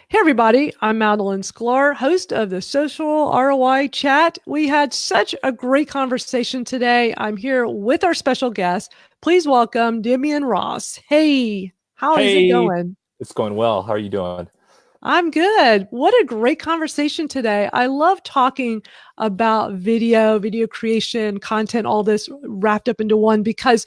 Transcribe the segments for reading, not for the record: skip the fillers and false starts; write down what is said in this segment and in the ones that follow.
Hey everybody, I'm Madalyn Sklar, host of the Social ROI Chat. We had such a great conversation today. I'm here with our special guest. Please welcome Demian Ross. Hey, how is it Hey, going? it's going well. How are you doing? I'm good. What a great conversation today. I love talking about video creation, content, all this wrapped up into one because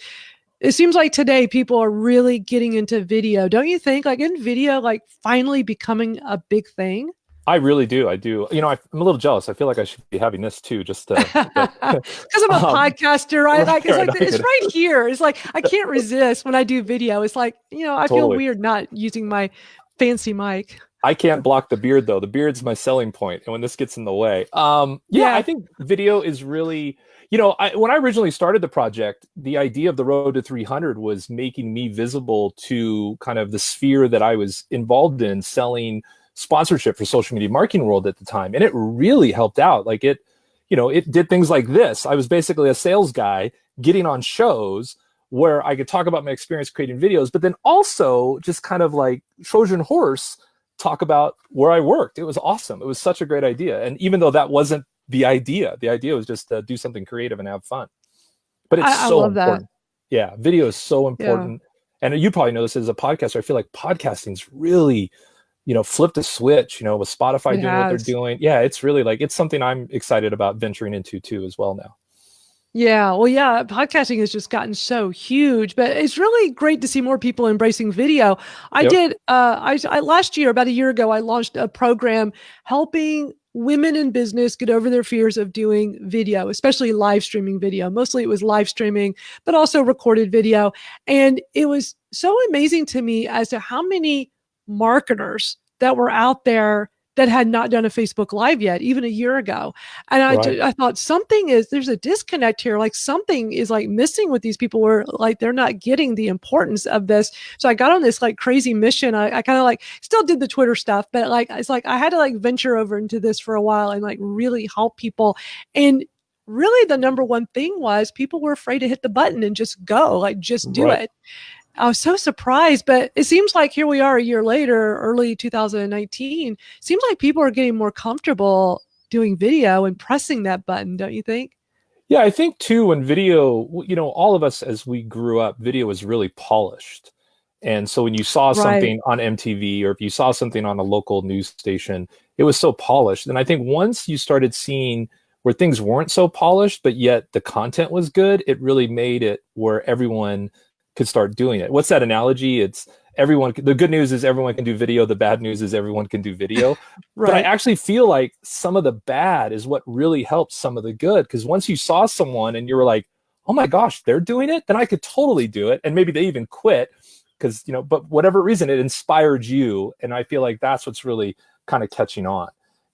it seems like today people are really getting into video. Don't you think? Like, in video, like finally becoming a big thing? I really do. I do. I'm a little jealous. I feel like I should be having this too, just but Because I'm a podcaster, right? right, Like it's right. like I it's get right it. here. It's like I can't resist when I do video. It's like, I feel Totally. weird not using my fancy mic. I can't block the beard though. The beard's my selling point, and when this gets in the way, yeah, I Yeah. think video is really, when I originally started the project, the idea of the Road to 300 was making me visible to kind of the sphere that I was involved in, selling sponsorship for social media marketing world at the time, and it really helped out. Like it did things like this. I was basically a sales guy getting on shows where I could talk about my experience creating videos, but then also just kind of like Trojan horse talk about where I worked. It was awesome. It was such a great idea. And even though that wasn't the idea was just to do something creative and have fun. But it's I so love that. important. Yeah, video is so Yeah. important. And you probably know this as a podcaster. I feel like podcasting's really, flipped a switch, with Spotify It doing what they're has. doing. Yeah, it's really like it's something I'm excited about venturing into too as well now. Yeah, well, yeah, podcasting has just gotten so huge, but it's really great to see more people embracing video. I Yep. did, I last year, about a year ago, I launched a program helping women in business get over their fears of doing video, especially live streaming video. Mostly it was live streaming, but also recorded video. And it was so amazing to me as to how many marketers that were out there that had not done a Facebook Live yet, even a year ago. And Right. I thought there's a disconnect here. Like something is like missing with these people where like they're not getting the importance of this. So I got on this like crazy mission. I kind of like still did the Twitter stuff, but like, it's like I had to like venture over into this for a while and like really help people. And really the number one thing was people were afraid to hit the button and just go, like just do Right. it. I was so surprised, but it seems like here we are a year later, early 2019. Seems like people are getting more comfortable doing video and pressing that button, don't you think? Yeah, I think too, when video, all of us as we grew up, video was really polished. And so when you saw Right. something on MTV or if you saw something on a local news station, it was so polished. And I think once you started seeing where things weren't so polished, but yet the content was good, it really made it where everyone could start doing it. What's that analogy? It's everyone, the good news is everyone can do video. The bad news is everyone can do video. But I Right. actually feel like some of the bad is what really helps some of the good. Because once you saw someone and you were like, oh my gosh, they're doing it, then I could totally do it. And maybe they even quit because, but whatever reason, it inspired you. And I feel like that's what's really kind of catching on,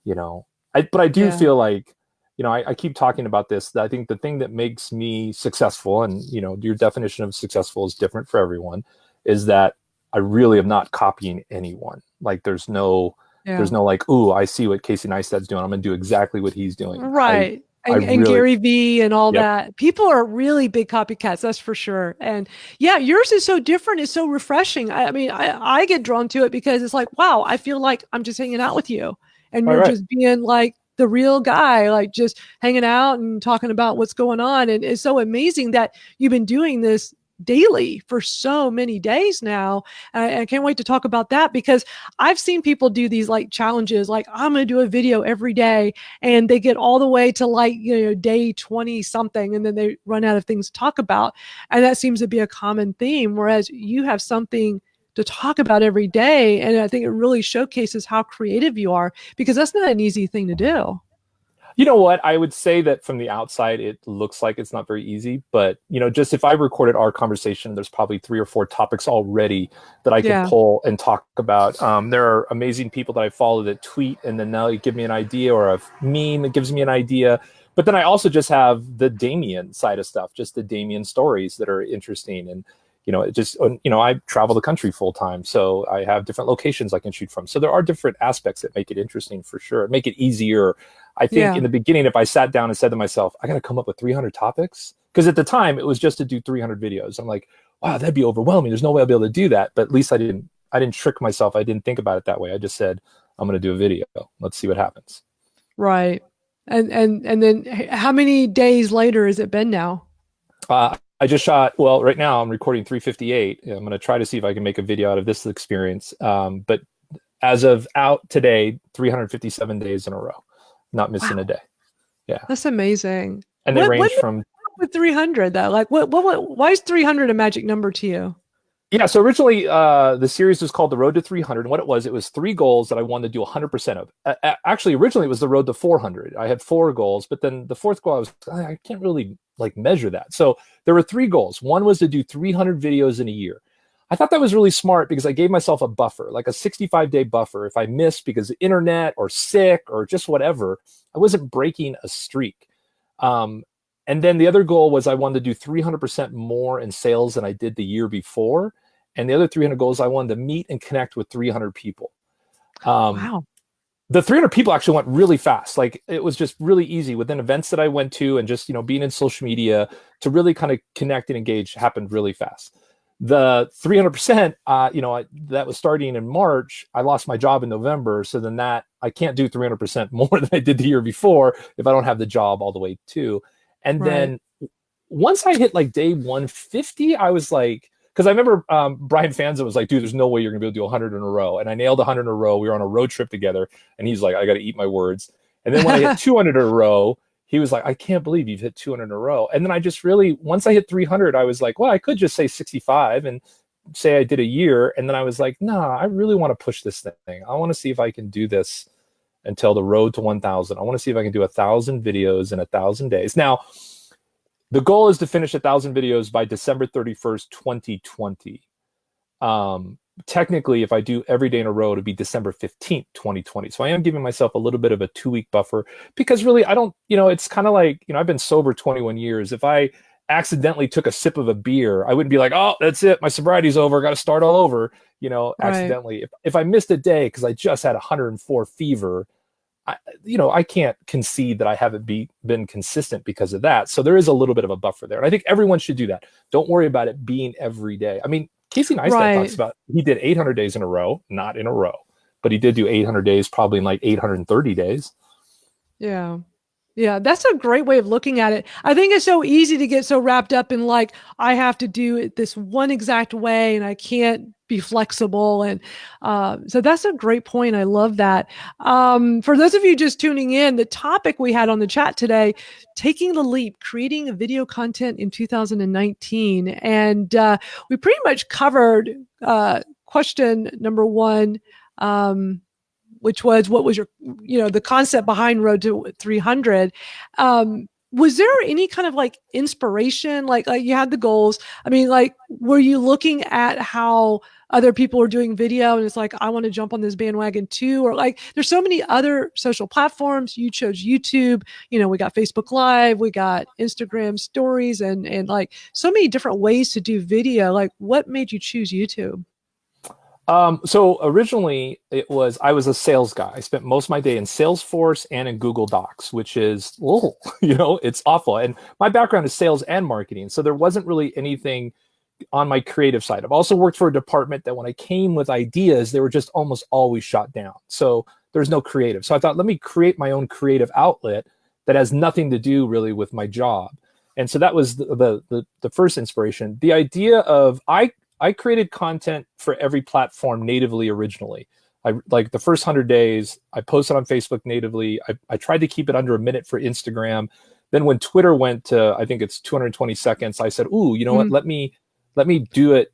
but I do Yeah. feel like, I keep talking about this. I think the thing that makes me successful, and your definition of successful is different for everyone, is that I really am not copying anyone. Like Yeah. there's no like, ooh, I see what Casey Neistat's doing. I'm gonna do exactly what he's doing. Right. I And really, Gary V and all yep, that. People are really big copycats, that's for sure. And yeah, yours is so different. It's so refreshing. I mean, I get drawn to it because it's like, wow, I feel like I'm just hanging out with you. And right, you're right. just being like the real guy, like just hanging out and talking about what's going on. And it's so amazing that you've been doing this daily for so many days now. I can't wait to talk about that because I've seen people do these like challenges, like I'm going to do a video every day, and they get all the way to like, day 20 something, and then they run out of things to talk about. And that seems to be a common theme. Whereas you have something to talk about every day. And I think it really showcases how creative you are because that's not an easy thing to do. You know what? I would say that from the outside, it looks like it's not very easy. But, just if I recorded our conversation, there's probably 3 or 4 topics already that I could Yeah. pull and talk about. There are amazing people that I follow that tweet and then now give me an idea, or a meme that gives me an idea. But then I also just have the Demian side of stuff, just the Demian stories that are interesting. And, it just, I travel the country full time. So I have different locations I can shoot from. So there are different aspects that make it interesting for sure, make it easier. I think Yeah. in the beginning, if I sat down and said to myself, I got to come up with 300 topics, because at the time it was just to do 300 videos. I'm like, wow, that'd be overwhelming. There's no way I'll be able to do that. But at least I didn't didn't trick myself. I didn't think about it that way. I just said, I'm going to do a video. Let's see what happens. Right. And then how many days later has it been now? I just shot, well, right now I'm recording 358. I'm going to try to see if I can make a video out of this experience. But as of out today, 357 days in a row, not missing a day. Yeah. That's amazing. And they range from with 300 though. Like why is 300 a magic number to you? Yeah, so originally the series was called The Road to 300. And what it was 3 goals that I wanted to do 100% of. Actually, originally it was The Road to 400. I had 4 goals, but then the 4th goal, I can't really like measure that. So there were 3 goals. One was to do 300 videos in a year. I thought that was really smart because I gave myself a buffer, like a 65-day buffer. If I missed because of internet or sick or just whatever, I wasn't breaking a streak. And then the other goal was I wanted to do 300% more in sales than I did the year before. And the other 300 goals, I wanted to meet and connect with 300 people. Wow. The 300 people actually went really fast. Like it was just really easy within events that I went to and just, being in social media to really kind of connect and engage happened really fast. The 300%, that was starting in March. I lost my job in November. So then I can't do 300% more than I did the year before if I don't have the job all the way too. And then once I hit like day 150, I was like, because I remember Brian Fanza was like, dude, there's no way you're going to be able to do 100 in a row. And I nailed 100 in a row. We were on a road trip together. And he's like, I got to eat my words. And then when I hit 200 in a row, he was like, I can't believe you've hit 200 in a row. And then I just really, once I hit 300, I was like, well, I could just say 65 and say I did a year. And then I was like, nah, I really want to push this thing. I want to see if I can do this until the road to 1,000. I want to see if I can do 1,000 videos in 1,000 days. Now, the goal is to finish 1,000 videos by December 31st, 2020. Technically, if I do every day in a row, it'll be December 15th, 2020. So I am giving myself a little bit of a 2-week buffer because really I don't, it's kind of like, I've been sober 21 years. If I accidentally took a sip of a beer, I wouldn't be like, oh, that's it. My sobriety's over. Got to start all over, accidentally. If I missed a day because I just had 104 fever, I can't concede that I haven't been consistent because of that. So there is a little bit of a buffer there. And I think everyone should do that. Don't worry about it being every day. I mean, Casey Neistat talks about, he did 800 days in a row, not in a row, but he did do 800 days, probably in like 830 days. Yeah. Yeah, that's a great way of looking at it. I think it's so easy to get so wrapped up in like, I have to do it this one exact way and I can't be flexible. And so that's a great point. I love that. For those of you just tuning in, the topic we had on the chat today, taking the leap, creating a video content in 2019. And we pretty much covered question number 1, which was, what was your, the concept behind Road to 300? Was there any kind of like inspiration? Like you had the goals. I mean, like, were you looking at how other people were doing video and it's like, I want to jump on this bandwagon too? Or like, there's so many other social platforms. You chose YouTube, we got Facebook Live, we got Instagram stories and like so many different ways to do video. Like what made you choose YouTube? So originally I was a sales guy. I spent most of my day in Salesforce and in Google Docs, which is, it's awful. And my background is sales and marketing. So there wasn't really anything on my creative side. I've also worked for a department that when I came with ideas, they were just almost always shot down. So there's no creative. So I thought, let me create my own creative outlet that has nothing to do really with my job. And so that was the first inspiration. The idea of, I created content for every platform natively originally. Like the first 100 days, I posted on Facebook natively. I tried to keep it under a minute for Instagram. Then when Twitter went to, I think it's 220 seconds, I said, ooh, what? Let me do it,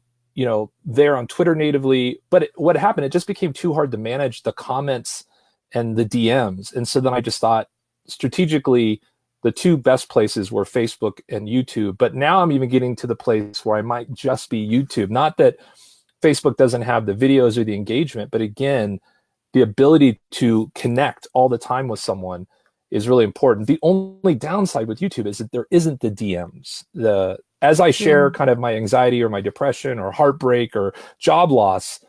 there on Twitter natively. But what happened, it just became too hard to manage the comments and the DMs. And so then I just thought strategically, the 2 best places were Facebook and YouTube. But now I'm even getting to the place where I might just be YouTube. Not that Facebook doesn't have the videos or the engagement, but again, the ability to connect all the time with someone is really important. The only downside with YouTube is that there isn't the DMs. As I share kind of my anxiety or my depression or heartbreak or job loss,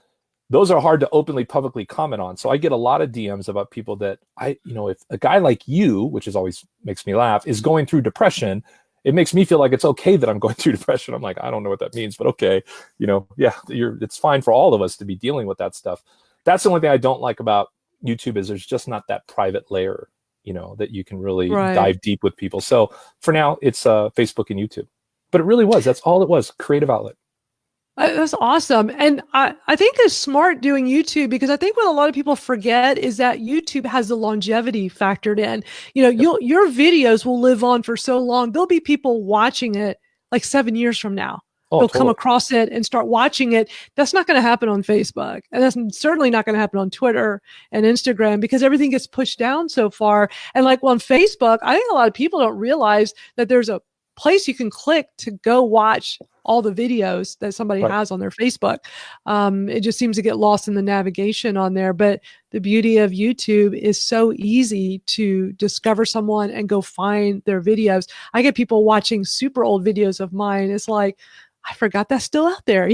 those are hard to openly, publicly comment on. So I get a lot of DMs about people that if a guy like you, which is always makes me laugh, is going through depression, it makes me feel like it's okay that I'm going through depression. I'm like, I don't know what that means, but okay, yeah, it's fine for all of us to be dealing with that stuff. That's the only thing I don't like about YouTube is there's just not that private layer, that you can really Right. dive deep with people. So for now, it's Facebook and YouTube. But it really was. That's all it was. Creative outlet. That's awesome. And I think it's smart doing YouTube, because I think what a lot of people forget is that YouTube has the longevity factored in. Your videos will live on for so long. There'll be people watching it like 7 years from now. Oh, They'll totally. come across it and start watching it. That's not going to happen on Facebook. And that's certainly not going to happen on Twitter and Instagram, because everything gets pushed down so far. And like on Facebook, I think a lot of people don't realize that there's a place you can click to go watch all the videos that somebody Right. has on their Facebook. It just seems to get lost in the navigation on there. But the beauty of YouTube is so easy to discover someone and go find their videos. I get people watching super old videos of mine. It's like, I forgot that's still out there,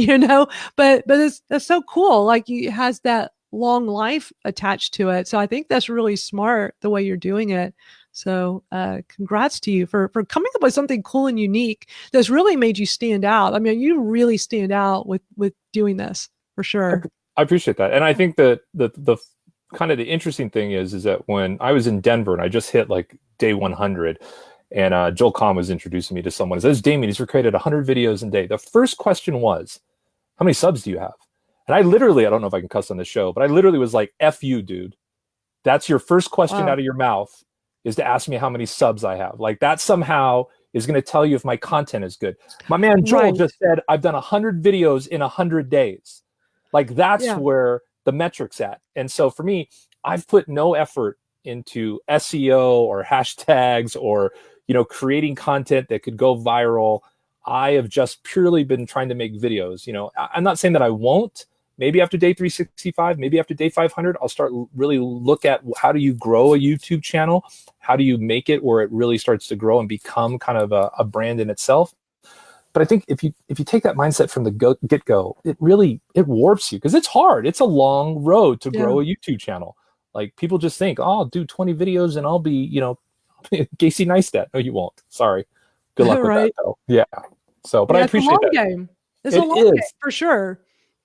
but that's so cool. Like, it has that long life attached to it. So I think that's really smart the way you're doing it. So congrats to you for coming up with something cool and unique that's really made you stand out. I mean, you really stand out with doing this, for sure. I appreciate that. And I think that the kind of the interesting thing is that when I was in Denver and I just hit like day 100, and Joel Kahn was introducing me to someone. He says, Demian, he's created 100 videos a day. The first question was, how many subs do you have? And I don't know if I can cuss on the show, but I literally was like, F you, dude. That's your first question out of your mouth, is to ask me how many subs I have. Like, that somehow is going to tell you if my content is good. My man Joel just said, I've done 100 videos in 100 days. Like, that's where the metric's at. And so for me, I've put no effort into SEO or hashtags or, creating content that could go viral. I have just purely been trying to make videos. I'm not saying that I won't. Maybe after day 365, maybe after day 500, I'll start really look at how do you grow a YouTube channel? How do you make it where it really starts to grow and become kind of a brand in itself? But I think if you take that mindset from the get-go, it warps you, because it's hard. It's a long road to grow a YouTube channel. Like, people just think, oh, I'll do 20 videos and I'll be, Casey Neistat. No, you won't. Sorry. Good luck with that, though. Yeah. So, but I appreciate that. Game. It's a long game, for sure.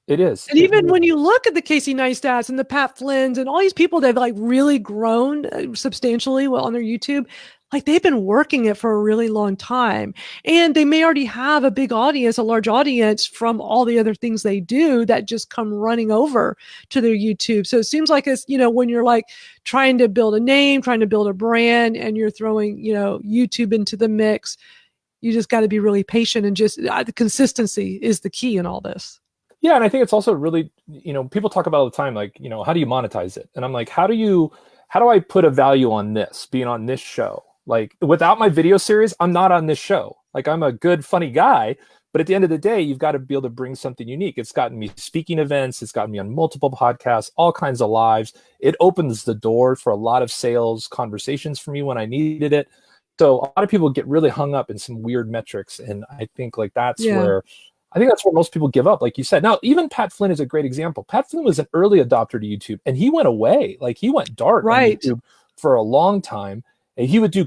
It is. And even when you look at the Casey Neistats and the Pat Flynn's and all these people that have like really grown substantially on their YouTube, like, they've been working it for a really long time, and they may already have a big audience, a large audience from all the other things they do that just come running over to their YouTube. So it seems like it's, when you're like trying to build a name, trying to build a brand, and you're throwing, YouTube into the mix, you just got to be really patient, and just the consistency is the key in all this. Yeah. And I think it's also really, people talk about all the time, like, how do you monetize it? And I'm like, how do I put a value on this, being on this show? Like, without my video series, I'm not on this show. Like, I'm a good, funny guy, but at the end of the day, you've got to be able to bring something unique. It's gotten me speaking events. It's gotten me on multiple podcasts, all kinds of lives. It opens the door for a lot of sales conversations for me when I needed it. So a lot of people get really hung up in some weird metrics. And I think that's where most people give up, like you said. Now, even Pat Flynn is a great example. Pat Flynn was an early adopter to YouTube, and he went away. Like, he went dark on YouTube for a long time. And he would he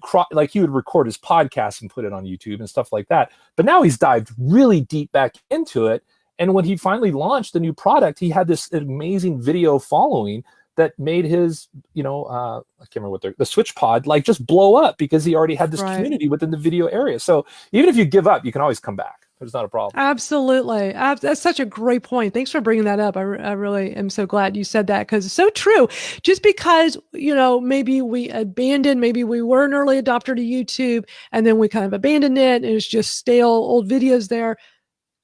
would record his podcast and put it on YouTube and stuff like that. But now he's dived really deep back into it. And when he finally launched the new product, he had this amazing video following that made his, I can't remember what the Switch Pod, like, just blow up, because he already had this community within the video area. So even if you give up, you can always come back. There's not a problem. Absolutely. That's such a great point. Thanks for bringing that up. I really am so glad you said that, because it's so true. Just because, maybe we were an early adopter to YouTube, and then we kind of abandoned it, and it's just stale old videos there.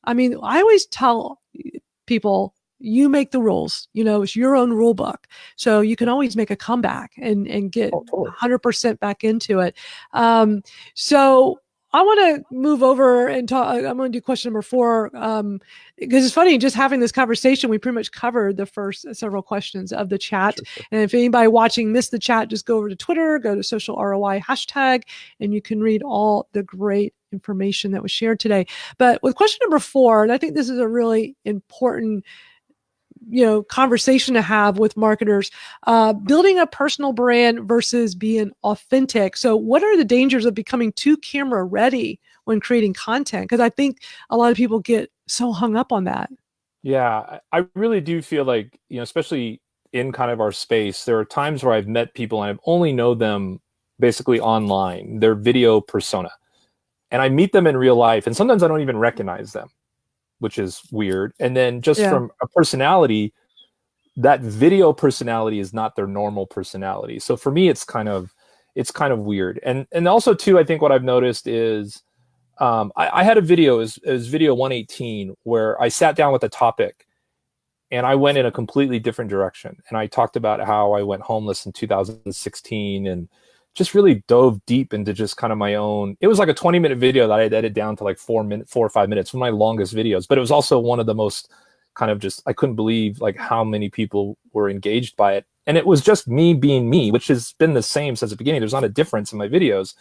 I mean, I always tell people, you make the rules, it's your own rule book. So you can always make a comeback and get 100% back into it. So I want to move over and talk. I'm going to do question number 4, because it's funny, just having this conversation, we pretty much covered the first several questions of the chat. Sure. And if anybody watching missed the chat, just go over to Twitter, go to social ROI hashtag, and you can read all the great information that was shared today. But with question number 4, and I think this is a really important conversation to have with marketers, building a personal brand versus being authentic. So what are the dangers of becoming too camera ready when creating content? Because I think a lot of people get so hung up on that. Yeah, I really do feel like, especially in kind of our space, there are times where I've met people and I've only know them basically online, their video persona. And I meet them in real life, and sometimes I don't even recognize them, which is weird. And then just Yeah. from a personality, that video personality is not their normal personality. So for me, it's kind of weird. And also too, I think what I've noticed is I had a video, it was video 118, where I sat down with a topic and I went in a completely different direction. And I talked about how I went homeless in 2016 and just really dove deep into just kind of my own. It was like a 20-minute video that I had edited down to like 4 or 5 minutes, one of my longest videos. But it was also one of the most kind of just, I couldn't believe like how many people were engaged by it. And it was just me being me, which has been the same since the beginning. There's not a difference in my videos.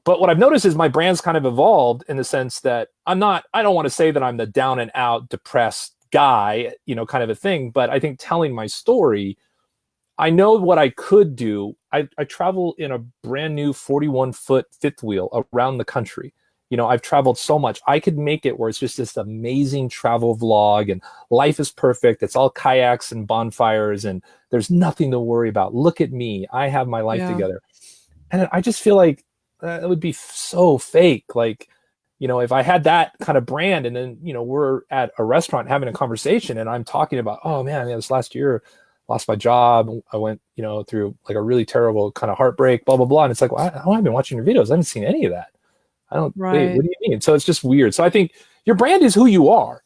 But what I've noticed is my brand's kind of evolved in the sense that I don't want to say that I'm the down and out depressed guy, kind of a thing. But I think telling my story, I know what I could do. I travel in a brand new 41-foot fifth wheel around the country. I've traveled so much. I could make it where it's just this amazing travel vlog and life is perfect. It's all kayaks and bonfires and there's nothing to worry about. Look at me. I have my life together. And I just feel like it would be so fake. Like, if I had that kind of brand and then, we're at a restaurant having a conversation and I'm talking about, oh man, this last year lost my job. I went, through like a really terrible kind of heartbreak, blah, blah, blah. And it's like, well, I've been watching your videos. I haven't seen any of that. Wait, what do you mean? So it's just weird. So I think your brand is who you are.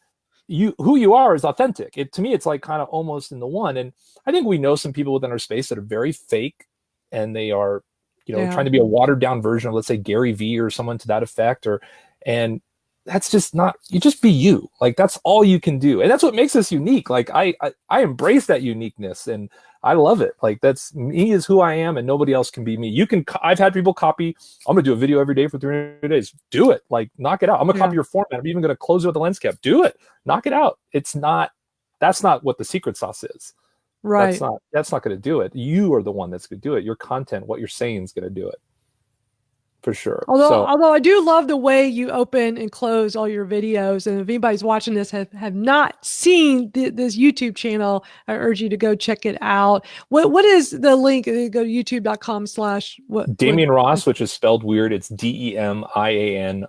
Who you are is authentic. To me, it's like kind of almost in the one. And I think we know some people within our space that are very fake and they are, trying to be a watered down version of, let's say, Gary Vee or someone to that effect, and that's just not, you just be you. Like, that's all you can do. And that's what makes us unique. Like, I embrace that uniqueness and I love it. Like, that's me is who I am and nobody else can be me. I've had people copy, I'm going to do a video every day for 300 days. Do it. Like, knock it out. I'm going to copy your format. I'm even going to close it with a lens cap. Do it. Knock it out. That's not what the secret sauce is. Right. That's not going to do it. You are the one that's going to do it. Your content, what you're saying is going to do it. For sure. Although I do love the way you open and close all your videos. And if anybody's watching this have not seen this YouTube channel, I urge you to go check it out. What is the link? Go to youtube.com/what? Demian Ross, which is spelled weird. It's DEMIANROSS.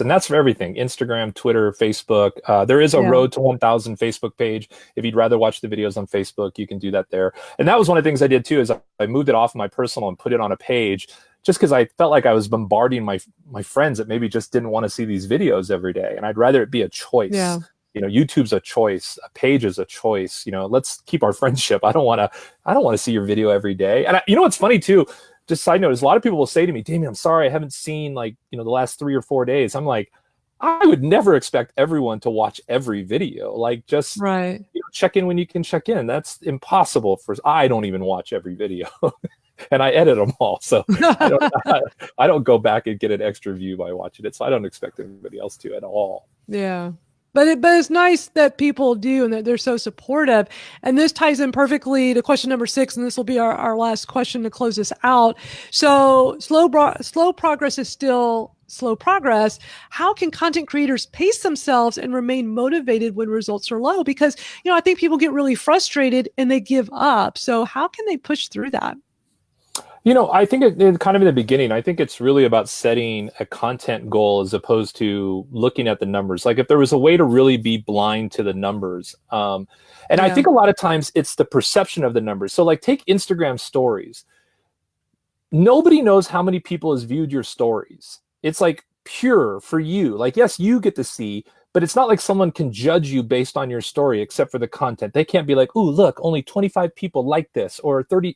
And that's for everything. Instagram, Twitter, Facebook. There is a Road to 1,000 Facebook page. If you'd rather watch the videos on Facebook, you can do that there. And that was one of the things I did too, is I moved it off my personal and put it on a page, just because I felt like I was bombarding my friends that maybe just didn't want to see these videos every day. And I'd rather it be a choice. Yeah. YouTube's a choice, a page is a choice. Let's keep our friendship. I don't want to see your video every day. And what's funny too, just side note, is a lot of people will say to me, Damian, I'm sorry, I haven't seen the last 3 or 4 days. I'm like, I would never expect everyone to watch every video. Like, just check in when you can check in. That's impossible I don't even watch every video. And I edit them all, so I don't go back and get an extra view by watching it. So I don't expect anybody else to at all. Yeah. But it's nice that people do and that they're so supportive. And this ties in perfectly to question number 6, and this will be our last question to close this out. So slow progress is still slow progress. How can content creators pace themselves and remain motivated when results are low? Because, I think people get really frustrated and they give up. So how can they push through that? I think kind of in the beginning, I think it's really about setting a content goal as opposed to looking at the numbers. Like, if there was a way to really be blind to the numbers. I think a lot of times it's the perception of the numbers. So like, take Instagram stories. Nobody knows how many people has viewed your stories. It's like pure for you. Like, yes, you get to see, but it's not like someone can judge you based on your story except for the content. They can't be like, "Ooh, look, only 25 people like this," or 30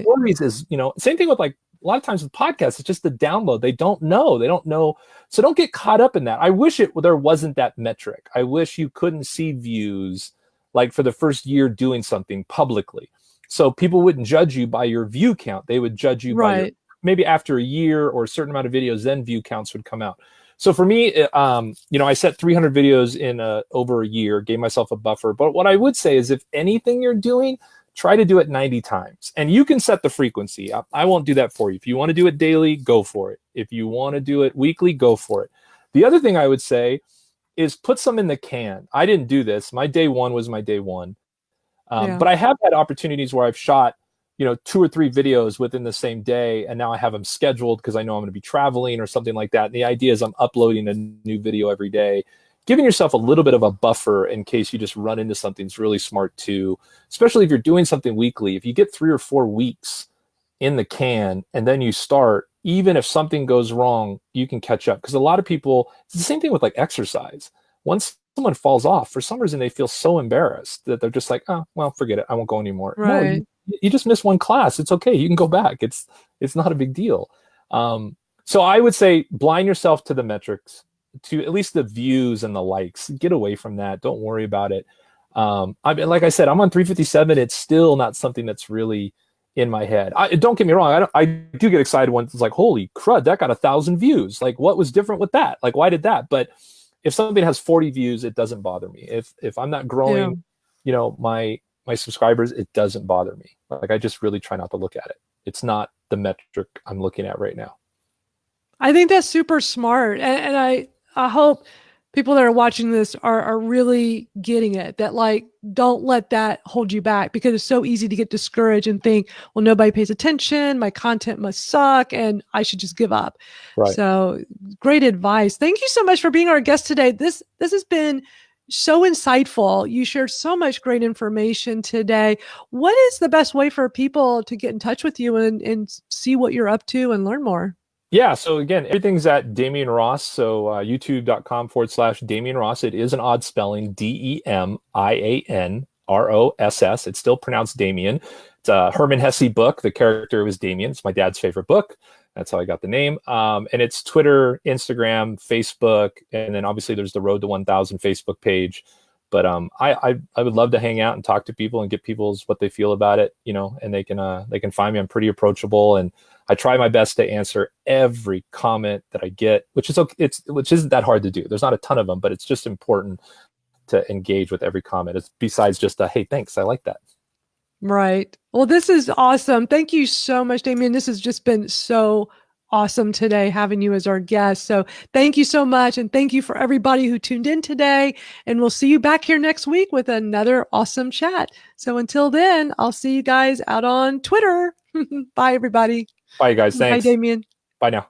stories is, same thing with like a lot of times with podcasts, it's just the download. They don't know. So don't get caught up in that. I wish there wasn't that metric. I wish you couldn't see views like for the first year doing something publicly. So people wouldn't judge you by your view count. They would judge you by maybe after a year or a certain amount of videos, then view counts would come out. So for me, I set 300 videos in over a year, gave myself a buffer. But what I would say is, if anything you're doing, try to do it 90 times. And you can set the frequency. I won't do that for you. If you want to do it daily, go for it. If you want to do it weekly, go for it. The other thing I would say is put some in the can. I didn't do this. My day one was my day one. But I have had opportunities where I've shot, 2 or 3 videos within the same day, and now I have them scheduled because I know I'm going to be traveling or something like that. And the idea is I'm uploading a new video every day, giving yourself a little bit of a buffer in case you just run into something. It's really smart too, especially if you're doing something weekly. If you get 3 or 4 weeks in the can and then you start, even if something goes wrong, you can catch up. Because a lot of people, it's the same thing with like exercise. Once someone falls off, for some reason they feel so embarrassed that they're just like, oh, well, forget it, I won't go anymore. Right. No, you just missed one class. It's okay. You can go back. It's not a big deal. So I would say blind yourself to the metrics, to at least the views and the likes. Get away from that. Don't worry about it. Like I said, I'm on 357. It's still not something that's really in my head. Don't get me wrong. I do get excited when it's like, holy crud, that got 1,000 views. Like, what was different with that? Like, why did that? But if something has 40 views, it doesn't bother me. If I'm not growing, my subscribers, it doesn't bother me. Like, I just really try not to look at it. It's not the metric I'm looking at right now. I think that's super smart. And I hope people that are watching this are really getting it, that like, don't let that hold you back, because it's so easy to get discouraged and think, well, nobody pays attention, my content must suck, and I should just give up. Right. So great advice. Thank you so much for being our guest today. This has been so insightful. You shared so much great information today. What is the best way for people to get in touch with you and see what you're up to and learn more? Yeah. So again, everything's at Demian Ross. So youtube.com/Demian Ross. It is an odd spelling, DemianRoss. It's still pronounced Demian. It's a Herman Hesse book. The character was Demian. It's my dad's favorite book. That's how I got the name. And it's Twitter, Instagram, Facebook, and then obviously there's the Road to 1,000 Facebook page. But I would love to hang out and talk to people and get people's what they feel about it, and they can find me. I'm pretty approachable, and I try my best to answer every comment that I get, which isn't that hard to do. There's not a ton of them, but it's just important to engage with every comment. It's besides just hey, thanks, I like that. Right. Well, this is awesome. Thank you so much, Demian. This has just been so awesome today having you as our guest. So thank you so much. And thank you for everybody who tuned in today. And we'll see you back here next week with another awesome chat. So until then, I'll see you guys out on Twitter. Bye, everybody. Bye, guys. Thanks. Bye, Demian. Bye now.